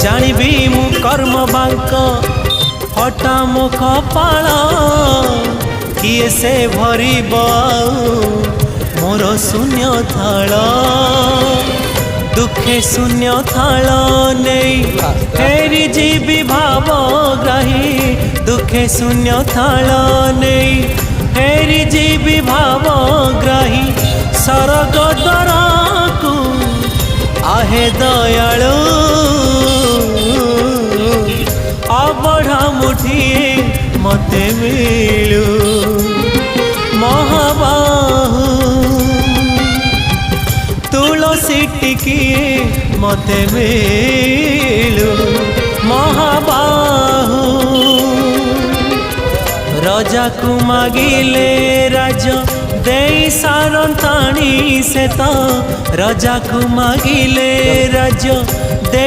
जानिबी मु कर्म बांक हटा मो कपाल किए से भरी मोर शून्य थाल दुखे शून्य थाल नहीं फेरी जीवी भावग्राही दुखे शून्य थाल नहीं फेरी जीवी भावग्राही सरग द्वारा को आहे दयालु अबढ़ा मुठिए मते मिलू महाबाहु तुलसी टिकिए मते मिलू महाबाहु राजा को मागिले राज दे सारंताणी से तो राजा को मागिले राज दे